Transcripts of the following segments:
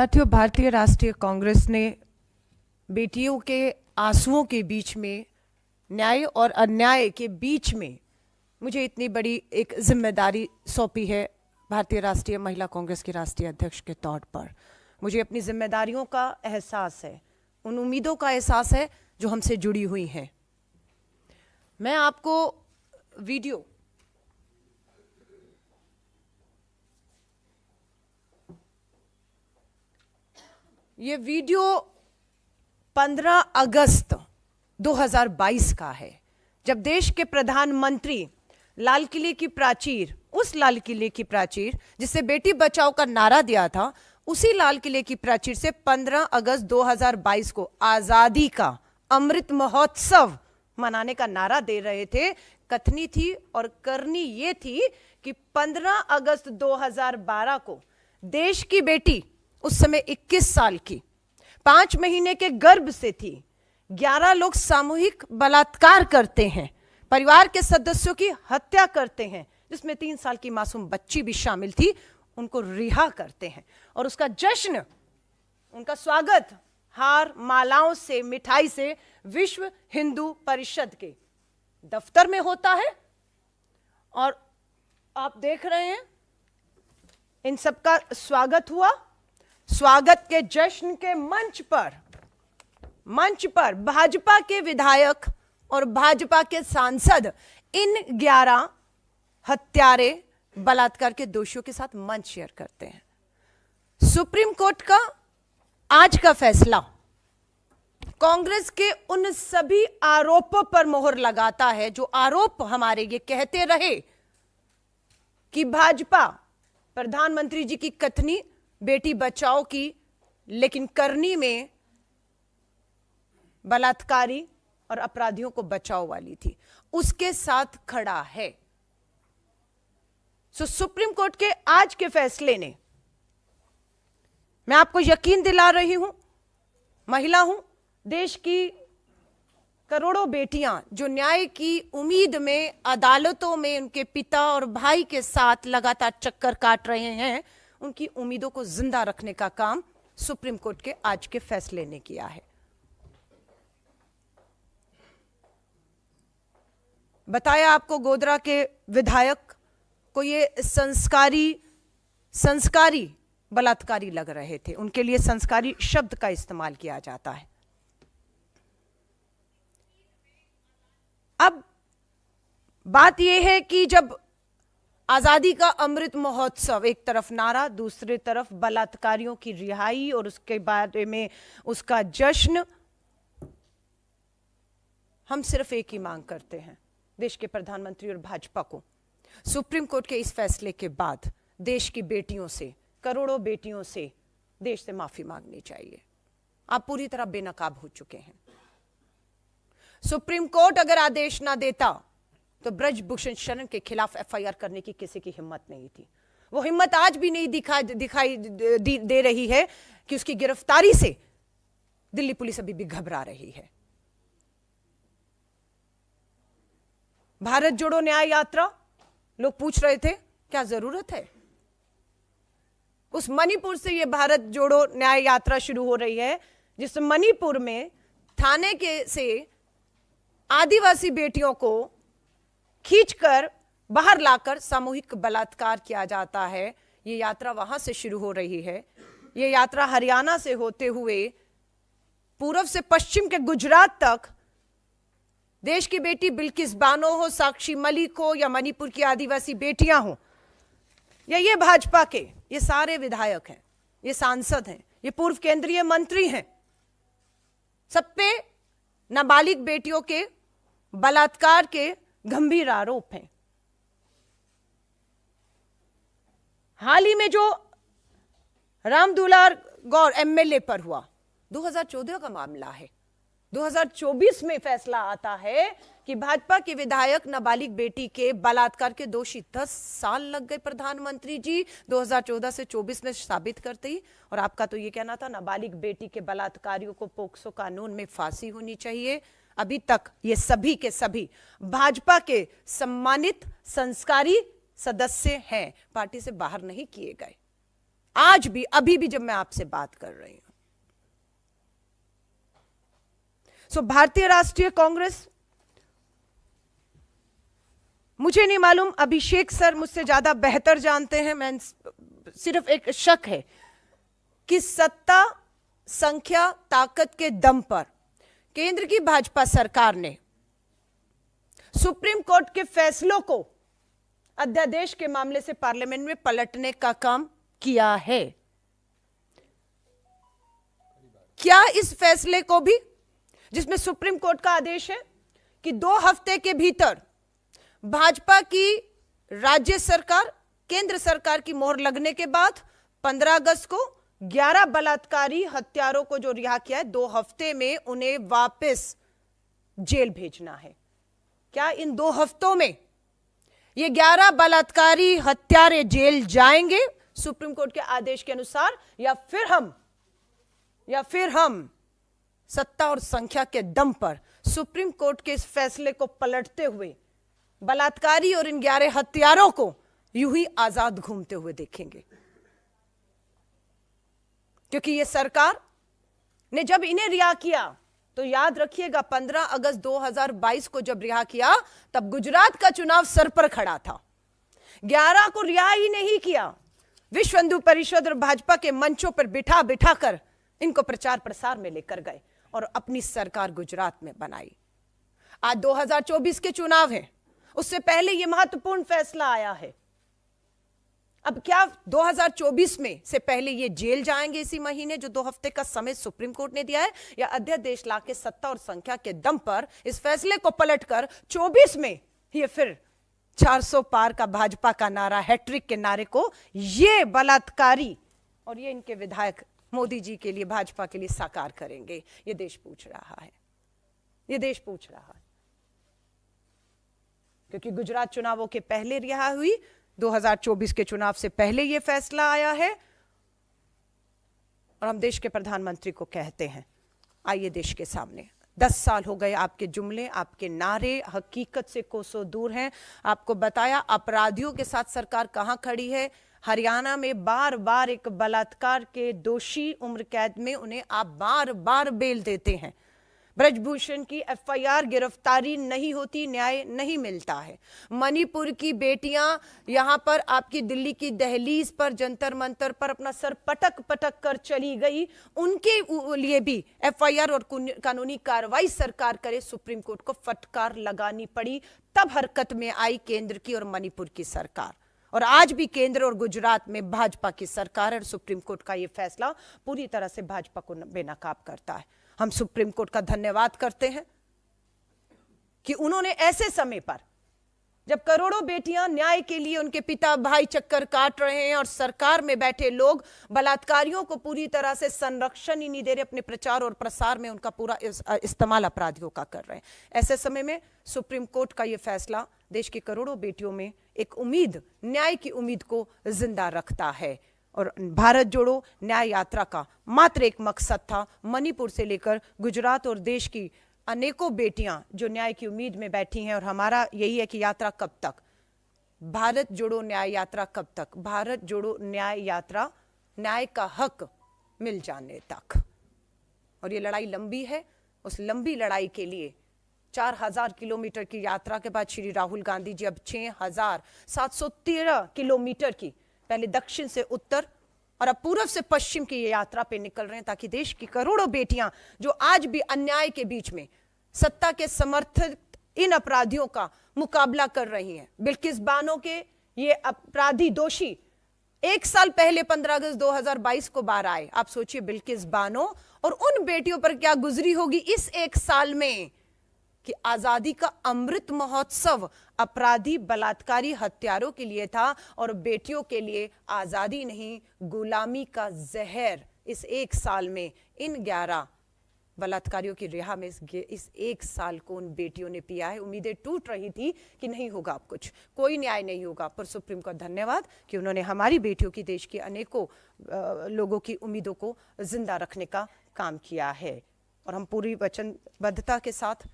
साथियों, भारतीय राष्ट्रीय कांग्रेस ने बेटियों के आंसुओं के बीच में, न्याय और अन्याय के बीच में मुझे इतनी बड़ी एक जिम्मेदारी सौंपी है भारतीय राष्ट्रीय महिला कांग्रेस की राष्ट्रीय अध्यक्ष के तौर पर। मुझे अपनी जिम्मेदारियों का एहसास है, उन उम्मीदों का एहसास है जो हमसे जुड़ी हुई हैं। मैं आपको वीडियो ये वीडियो 15 अगस्त 2022 का है, जब देश के प्रधानमंत्री लाल किले की प्राचीर, उस लाल किले की प्राचीर जिसे बेटी बचाओ का नारा दिया था, उसी लाल किले की प्राचीर से 15 अगस्त 2022 को आजादी का अमृत महोत्सव मनाने का नारा दे रहे थे। कथनी थी और करनी ये थी कि 15 अगस्त 2012 को देश की बेटी, उस समय 21 साल की, 5 महीने के गर्भ से थी, 11 लोग सामूहिक बलात्कार करते हैं, परिवार के सदस्यों की हत्या करते हैं, जिसमें 3 साल की मासूम बच्ची भी शामिल थी, उनको रिहा करते हैं और उसका जश्न, उनका स्वागत हार, मालाओं से, मिठाई से विश्व हिंदू परिषद के दफ्तर में होता है। और आप देख रहे हैं इन सबका स्वागत हुआ। स्वागत के जश्न के मंच पर भाजपा के विधायक और भाजपा के सांसद इन 11 हत्यारे, बलात्कार के दोषियों के साथ मंच शेयर करते हैं। सुप्रीम कोर्ट का आज का फैसला कांग्रेस के उन सभी आरोपों पर मोहर लगाता है जो आरोप हमारे ये कहते रहे कि भाजपा प्रधानमंत्री जी की कथनी बेटी बचाओ की, लेकिन करनी में बलात्कारी और अपराधियों को बचाओ वाली थी, उसके साथ खड़ा है। सुप्रीम कोर्ट के आज के फैसले ने, मैं आपको यकीन दिला रही हूं, महिला हूं, देश की करोड़ों बेटियां जो न्याय की उम्मीद में अदालतों में उनके पिता और भाई के साथ लगातार चक्कर काट रहे हैं, उनकी उम्मीदों को जिंदा रखने का काम सुप्रीम कोर्ट के आज के फैसले ने किया है। बताया आपको, गोधरा के विधायक को ये संस्कारी बलात्कारी लग रहे थे, उनके लिए संस्कारी शब्द का इस्तेमाल किया जाता है। अब बात यह है कि जब आजादी का अमृत महोत्सव, एक तरफ नारा, दूसरी तरफ बलात्कारियों की रिहाई और उसके बारे में उसका जश्न, हम सिर्फ एक ही मांग करते हैं देश के प्रधानमंत्री और भाजपा को, सुप्रीम कोर्ट के इस फैसले के बाद देश की बेटियों से, करोड़ों बेटियों से देश से माफी मांगनी चाहिए। आप पूरी तरह बेनकाब हो चुके हैं। सुप्रीम कोर्ट अगर आदेश ना देता तो ब्रजभूषण शरण के खिलाफ एफआईआर करने की किसी की हिम्मत नहीं थी। वो हिम्मत आज भी नहीं दिखाई दे रही है कि उसकी गिरफ्तारी से दिल्ली पुलिस अभी भी घबरा रही है। भारत जोड़ो न्याय यात्रा, लोग पूछ रहे थे क्या जरूरत है? उस मणिपुर से ये भारत जोड़ो न्याय यात्रा शुरू हो रही है, जिस मणिपुर में थाने के से आदिवासी बेटियों को खींचकर बाहर लाकर सामूहिक बलात्कार किया जाता है। ये यात्रा वहां से शुरू हो रही है। ये यात्रा हरियाणा से होते हुए पूर्व से पश्चिम के गुजरात तक, देश की बेटी बिल्किस बानो हो, साक्षी मलिक हो, या मणिपुर की आदिवासी बेटियां हो, या ये भाजपा के ये सारे विधायक हैं, ये सांसद हैं, ये पूर्व केंद्रीय मंत्री हैं, सब पे नाबालिग बेटियों के बलात्कार के गंभीर आरोप हैं। हाल ही में जो रामदुलार गौर एमएलए पर हुआ, 2014 का मामला है। 2024 में फैसला आता है कि भाजपा के विधायक नाबालिग बेटी के बलात्कार के दोषी, 10 साल लग गए प्रधानमंत्री जी 2014 से 24 में साबित करते ही। और आपका तो ये कहना था नाबालिग बेटी के बलात्कारियों को पोक्सो कानून में फांसी होनी चाहिए। अभी तक ये सभी के सभी भाजपा के सम्मानित संस्कारी सदस्य हैं, पार्टी से बाहर नहीं किए गए। आज भी, अभी भी जब मैं आपसे बात कर रही हूं। सो भारतीय राष्ट्रीय कांग्रेस, मुझे नहीं मालूम, अभिषेक सर मुझसे ज्यादा बेहतर जानते हैं, मैं सिर्फ एक शक है कि सत्ता, संख्या, ताकत के दम पर केंद्र की भाजपा सरकार ने सुप्रीम कोर्ट के फैसलों को अध्यादेश के मामले से पार्लियामेंट में पलटने का काम किया है। क्या इस फैसले को भी, जिसमें सुप्रीम कोर्ट का आदेश है कि 2 हफ्ते के भीतर भाजपा की राज्य सरकार, केंद्र सरकार की मोहर लगने के बाद 15 अगस्त को 11 बलात्कारी हत्यारों को जो रिहा किया है, 2 हफ्ते में उन्हें वापस जेल भेजना है। क्या इन 2 हफ्तों में ये 11 बलात्कारी हत्यारे जेल जाएंगे सुप्रीम कोर्ट के आदेश के अनुसार, या फिर हम सत्ता और संख्या के दम पर सुप्रीम कोर्ट के इस फैसले को पलटते हुए बलात्कारी और इन 11 हत्यारों को यूं ही आजाद घूमते हुए देखेंगे? क्योंकि ये सरकार ने जब इन्हें रिहा किया, तो याद रखिएगा 15 अगस्त 2022 को जब रिहा किया, तब गुजरात का चुनाव सर पर खड़ा था। 11 को रिहा ही नहीं किया, विश्व हिंदू परिषद और भाजपा के मंचों पर बिठा बिठा कर इनको प्रचार प्रसार में लेकर गए और अपनी सरकार गुजरात में बनाई। आज 2024 के चुनाव हैं, उससे पहले यह महत्वपूर्ण फैसला आया है। अब क्या 2024 में से पहले ये जेल जाएंगे इसी महीने, जो 2 हफ्ते का समय सुप्रीम कोर्ट ने दिया है, या अध्यादेश लाके सत्ता और संख्या के दम पर इस फैसले को पलटकर 24 में ये फिर 400 पार का भाजपा का नारा, हैट्रिक के नारे को ये बलात्कारी और ये इनके विधायक मोदी जी के लिए, भाजपा के लिए साकार करेंगे? ये देश पूछ रहा है, ये देश पूछ रहा है। क्योंकि गुजरात चुनावों के पहले रिहा हुई, 2024 के चुनाव से पहले यह फैसला आया है, और हम देश के प्रधानमंत्री को कहते हैं, आइए देश के सामने, 10 साल हो गए आपके जुमले, आपके नारे हकीकत से कोसों दूर हैं। आपको बताया अपराधियों के साथ सरकार कहां खड़ी है। हरियाणा में बार बार एक बलात्कार के दोषी उम्र कैद में उन्हें आप बार बार बेल देते हैं। ब्रजभूषण की एफआईआर, गिरफ्तारी नहीं होती, न्याय नहीं मिलता है। मणिपुर की बेटियां यहां पर आपकी दिल्ली की दहलीज पर, जंतर मंतर पर अपना सर पटक पटक कर चली गई, उनके लिए भी एफआईआर और कानूनी कार्रवाई सरकार करे, सुप्रीम कोर्ट को फटकार लगानी पड़ी। तब हरकत में आई केंद्र की और मणिपुर की सरकार, और आज भी केंद्र और गुजरात में भाजपा की सरकार और सुप्रीम कोर्ट का यह फैसला पूरी तरह से भाजपा को बेनकाब करता है। हम सुप्रीम कोर्ट का धन्यवाद करते हैं कि उन्होंने ऐसे समय पर, जब करोड़ों बेटियां न्याय के लिए, उनके पिता भाई चक्कर काट रहे हैं और सरकार में बैठे लोग बलात्कारियों को पूरी तरह से संरक्षण ही नहीं दे रहे, अपने प्रचार और प्रसार में उनका पूरा इस्तेमाल अपराधियों का कर रहे हैं, ऐसे समय में सुप्रीम कोर्ट का यह फैसला देश की करोड़ों बेटियों में एक उम्मीद, न्याय की उम्मीद को जिंदा रखता है। और भारत जोड़ो न्याय यात्रा का मात्र एक मकसद था, मणिपुर से लेकर गुजरात और देश की अनेकों बेटियां जो न्याय की उम्मीद में बैठी हैं, और हमारा यही है कि यात्रा कब तक, भारत जोड़ो न्याय यात्रा कब तक, भारत जोड़ो न्याय यात्रा न्याय का हक मिल जाने तक। और ये लड़ाई लंबी है, उस लंबी लड़ाई के लिए 4000 किलोमीटर की यात्रा के बाद श्री राहुल गांधी जी अब 6713 किलोमीटर की, पहले दक्षिण से उत्तर और अब पूर्व से पश्चिम की ये यात्रा पे निकल रहे हैं, ताकि देश की करोड़ों बेटियां जो आज भी अन्याय के बीच में सत्ता के समर्थित इन अपराधियों का मुकाबला कर रही हैं। बिल्किस बानो के ये अपराधी दोषी 1 साल पहले 15 अगस्त 2022 को बाहर आए। आप सोचिए बिल्किस बानो और उन बेटियों पर क्या गुजरी होगी इस 1 साल में, कि आजादी का अमृत महोत्सव अपराधी बलात्कारी हत्यारों के लिए था, और बेटियों के लिए आजादी नहीं, गुलामी का जहर इस 1 साल में इन 11 बलात्कारियों की रिहा में इस 1 साल को उन बेटियों ने पिया है। उम्मीदें टूट रही थी कि नहीं होगा अब कुछ, कोई न्याय नहीं होगा, पर सुप्रीम का धन्यवाद कि उन्होंने हमारी बेटियों की, देश के अनेकों लोगों की उम्मीदों को जिंदा रखने का काम किया है। और हम पूरी वचनबद्धता के साथ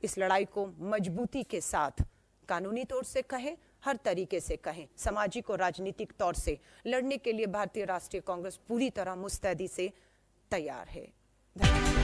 इस लड़ाई को मजबूती के साथ कानूनी तौर से कहें, हर तरीके से कहें, सामाजिक और राजनीतिक तौर से लड़ने के लिए भारतीय राष्ट्रीय कांग्रेस पूरी तरह मुस्तैदी से तैयार है। धन्यवाद।